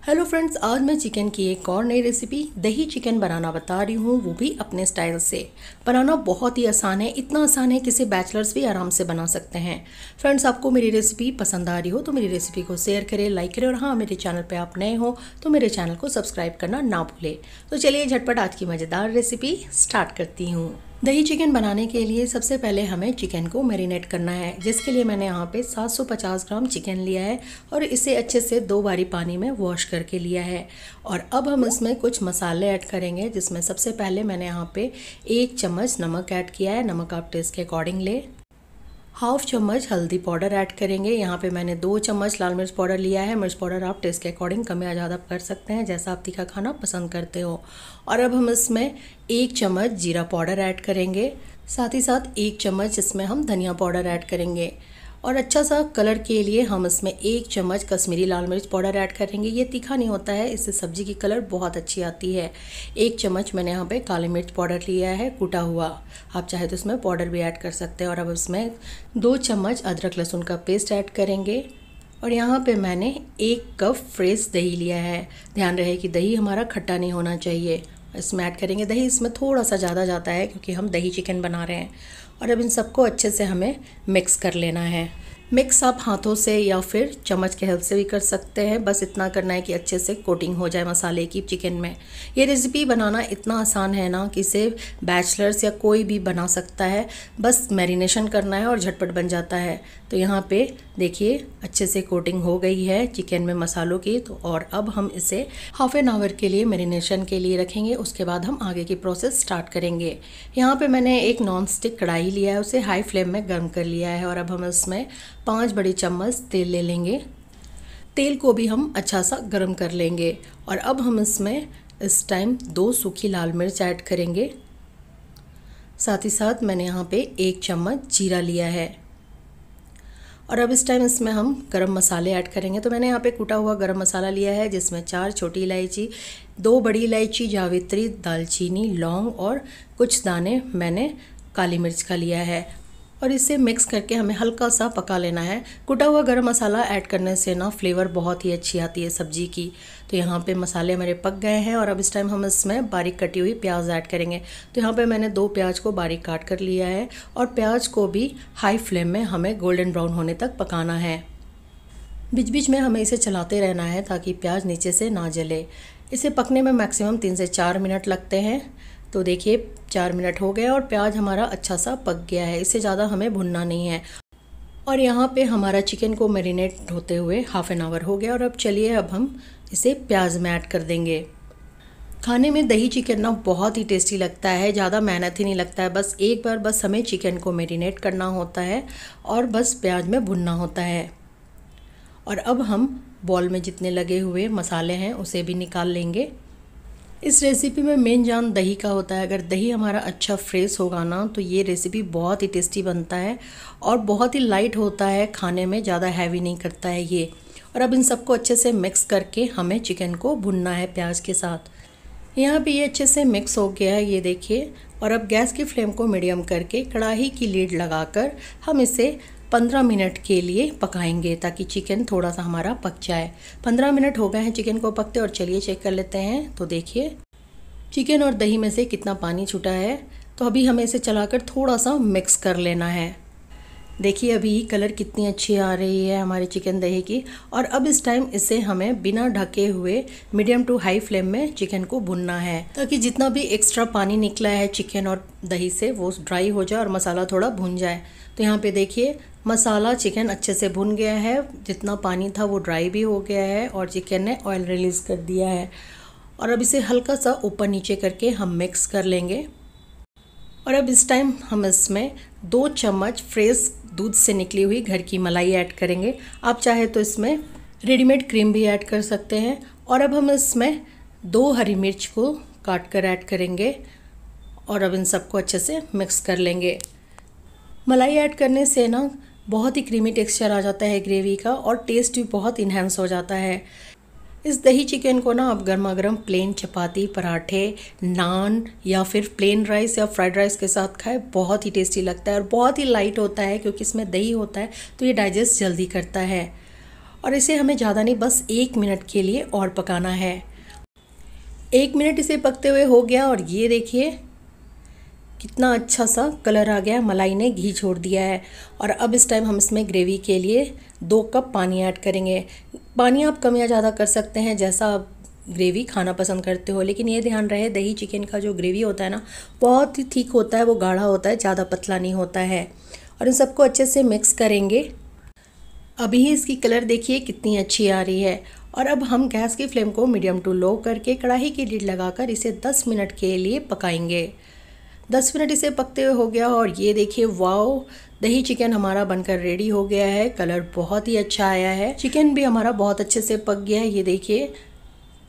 Hello friends, आज मैं chicken की एक और नई रेसिपी दही चिकन बनाना बता रही हूँ, वो भी अपने स्टाइल से। बनाना बहुत ही आसान है, इतना आसान है कि इसे बैचलर्स भी आराम से बना सकते हैं। फ्रेंड्स, आपको मेरी रेसिपी पसंद आ रही हो तो मेरी रेसिपी को शेयर करें, लाइक करें और हाँ, मेरे चैनल पे आप नए हो तो मेरे चैनल को सब्सक्राइब करना ना भूलें। तो चलिए झटपट आज की मज़ेदार रेसिपी स्टार्ट करती हूँ। दही चिकन बनाने के लिए सबसे पहले हमें चिकन को मैरिनेट करना है, जिसके लिए मैंने यहाँ पे 750 ग्राम चिकन लिया है और इसे अच्छे से 2 बारी पानी में वॉश करके लिया है। और अब हम इसमें कुछ मसाले ऐड करेंगे, जिसमें सबसे पहले मैंने यहाँ पे 1 चम्मच नमक ऐड किया है। नमक आप टेस्ट के अकॉर्डिंग ले। हाफ चम्मच हल्दी पाउडर ऐड करेंगे। यहाँ पे मैंने 2 चम्मच लाल मिर्च पाउडर लिया है। मिर्च पाउडर आप टेस्ट के अकॉर्डिंग कम या ज़्यादा कर सकते हैं, जैसा आप तीखा खाना पसंद करते हो। और अब हम इसमें 1 चम्मच जीरा पाउडर ऐड करेंगे, साथ ही साथ 1 चम्मच इसमें हम धनिया पाउडर ऐड करेंगे। और अच्छा सा कलर के लिए हम इसमें 1 चम्मच कश्मीरी लाल मिर्च पाउडर ऐड करेंगे। ये तीखा नहीं होता है, इससे सब्ज़ी की कलर बहुत अच्छी आती है। 1 चम्मच मैंने यहाँ पे काली मिर्च पाउडर लिया है, कूटा हुआ। आप चाहे तो इसमें पाउडर भी ऐड कर सकते हैं। और अब इसमें 2 चम्मच अदरक लहसुन का पेस्ट ऐड करेंगे। और यहाँ पे मैंने 1 कप फ्रेश दही लिया है। ध्यान रहे कि दही हमारा खट्टा नहीं होना चाहिए। इसमें ऐड करेंगे दही, इसमें थोड़ा सा ज़्यादा जाता है क्योंकि हम दही चिकन बना रहे हैं। और अब इन सबको अच्छे से हमें मिक्स कर लेना है। मिक्स आप हाथों से या फिर चम्मच के हेल्प से भी कर सकते हैं। बस इतना करना है कि अच्छे से कोटिंग हो जाए मसाले की चिकन में। ये रेसिपी बनाना इतना आसान है ना कि इसे बैचलर्स या कोई भी बना सकता है। बस मैरिनेशन करना है और झटपट बन जाता है। तो यहाँ पे देखिए अच्छे से कोटिंग हो गई है चिकन में मसालों की। तो और अब हम इसे हाफ एन आवर के लिए मैरिनेशन के लिए रखेंगे। उसके बाद हम आगे की प्रोसेस स्टार्ट करेंगे। यहाँ पे मैंने एक नॉन स्टिक कढ़ाई लिया है, उसे हाई फ्लेम में गर्म कर लिया है। और अब हम इसमें 5 बड़ी चम्मच तेल ले लेंगे। तेल को भी हम अच्छा सा गर्म कर लेंगे। और अब हम इसमें इस टाइम 2 सूखी लाल मिर्च ऐड करेंगे। साथ ही साथ मैंने यहाँ पे 1 चम्मच जीरा लिया है। और अब इस टाइम इसमें हम गरम मसाले ऐड करेंगे। तो मैंने यहाँ पे कूटा हुआ गरम मसाला लिया है, जिसमें 4 छोटी इलायची, 2 बड़ी इलायची, जावित्री, दालचीनी, लौंग और कुछ दाने मैंने काली मिर्च का लिया है। और इसे मिक्स करके हमें हल्का सा पका लेना है। कुटा हुआ गरम मसाला ऐड करने से ना फ्लेवर बहुत ही अच्छी आती है सब्जी की। तो यहाँ पे मसाले हमारे पक गए हैं। और अब इस टाइम हम इसमें बारीक कटी हुई प्याज ऐड करेंगे। तो यहाँ पे मैंने 2 प्याज को बारीक काट कर लिया है। और प्याज को भी हाई फ्लेम में हमें गोल्डन ब्राउन होने तक पकाना है। बीच बीच में हमें इसे चलाते रहना है ताकि प्याज नीचे से ना जले। इसे पकने में मैक्सिमम 3 से 4 मिनट लगते हैं। तो देखिए 4 मिनट हो गए और प्याज हमारा अच्छा सा पक गया है। इससे ज़्यादा हमें भुनना नहीं है। और यहाँ पे हमारा चिकन को मैरिनेट होते हुए हाफ एन आवर हो गया। और अब चलिए अब हम इसे प्याज में ऐड कर देंगे। खाने में दही चिकन ना बहुत ही टेस्टी लगता है, ज़्यादा मेहनत ही नहीं लगता है। बस एक बार बस हमें चिकन को मैरिनेट करना होता है और बस प्याज में भुनना होता है। और अब हम बॉल में जितने लगे हुए मसाले हैं उसे भी निकाल लेंगे। इस रेसिपी में मेन जान दही का होता है। अगर दही हमारा अच्छा फ्रेश होगा ना तो ये रेसिपी बहुत ही टेस्टी बनता है और बहुत ही लाइट होता है, खाने में ज़्यादा हैवी नहीं करता है ये। और अब इन सबको अच्छे से मिक्स करके हमें चिकन को भुनना है प्याज के साथ। यहाँ पे ये अच्छे से मिक्स हो गया है, ये देखिए। और अब गैस की फ्लेम को मीडियम करके कढ़ाई की लीड लगाकर हम इसे 15 मिनट के लिए पकाएंगे ताकि चिकन थोड़ा सा हमारा पक जाए। 15 मिनट हो गए हैं चिकन को पकते और चलिए चेक कर लेते हैं। तो देखिए चिकन और दही में से कितना पानी छूटा है। तो अभी हमें इसे चलाकर थोड़ा सा मिक्स कर लेना है। देखिए अभी कलर कितनी अच्छी आ रही है हमारी चिकन दही की। और अब इस टाइम इसे हमें बिना ढके हुए मीडियम टू हाई फ्लेम में चिकन को भुनना है, ताकि जितना भी एक्स्ट्रा पानी निकला है चिकन और दही से वो ड्राई हो जाए और मसाला थोड़ा भुन जाए। तो यहाँ पे देखिए मसाला चिकन अच्छे से भुन गया है, जितना पानी था वो ड्राई भी हो गया है और चिकन ने ऑयल रिलीज़ कर दिया है। और अब इसे हल्का सा ऊपर नीचे करके हम मिक्स कर लेंगे। और अब इस टाइम हम इसमें 2 चम्मच फ्रेश दूध से निकली हुई घर की मलाई ऐड करेंगे। आप चाहे तो इसमें रेडीमेड क्रीम भी ऐड कर सकते हैं। और अब हम इसमें 2 हरी मिर्च को काट कर ऐड करेंगे। और अब इन सबको अच्छे से मिक्स कर लेंगे। मलाई ऐड करने से ना बहुत ही क्रीमी टेक्सचर आ जाता है ग्रेवी का और टेस्ट भी बहुत इन्हेंस हो जाता है। इस दही चिकन को ना आप गर्मा गर्म प्लेन चपाती, पराठे, नान या फिर प्लेन राइस या फ्राइड राइस के साथ खाएं, बहुत ही टेस्टी लगता है। और बहुत ही लाइट होता है क्योंकि इसमें दही होता है तो ये डाइजेस्ट जल्दी करता है। और इसे हमें ज़्यादा नहीं, बस 1 मिनट के लिए और पकाना है। 1 मिनट इसे पकते हुए हो गया और ये देखिए कितना अच्छा सा कलर आ गया, मलाई ने घी छोड़ दिया है। और अब इस टाइम हम इसमें ग्रेवी के लिए 2 कप पानी ऐड करेंगे। पानी आप कम या ज़्यादा कर सकते हैं जैसा आप ग्रेवी खाना पसंद करते हो, लेकिन ये ध्यान रहे दही चिकन का जो ग्रेवी होता है ना बहुत ही थिक होता है, वो गाढ़ा होता है, ज़्यादा पतला नहीं होता है। और इन सबको अच्छे से मिक्स करेंगे। अभी ही इसकी कलर देखिए कितनी अच्छी आ रही है। और अब हम गैस की फ्लेम को मीडियम टू लो करके कढ़ाई की लिड लगाकर इसे 10 मिनट के लिए पकाएंगे। 10 मिनट इसे पकते हुए हो गया और ये देखिए वाओ, दही चिकन हमारा बनकर रेडी हो गया है। कलर बहुत ही अच्छा आया है, चिकन भी हमारा बहुत अच्छे से पक गया है। ये देखिए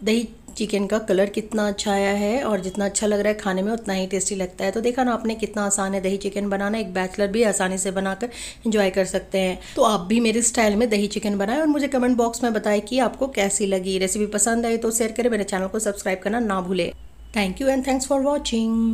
दही चिकन का कलर कितना अच्छा आया है और जितना अच्छा लग रहा है खाने में उतना ही टेस्टी लगता है। तो देखा ना आपने कितना आसान है दही चिकन बनाना, एक बैचलर भी आसानी से बनाकर एंजॉय कर सकते हैं। तो आप भी मेरे स्टाइल में दही चिकन बनाएं और मुझे कमेंट बॉक्स में बताएं कि आपको कैसी लगी। रेसिपी पसंद आई तो शेयर करें, मेरे चैनल को सब्सक्राइब करना ना भूलें। Thank you and thanks for watching.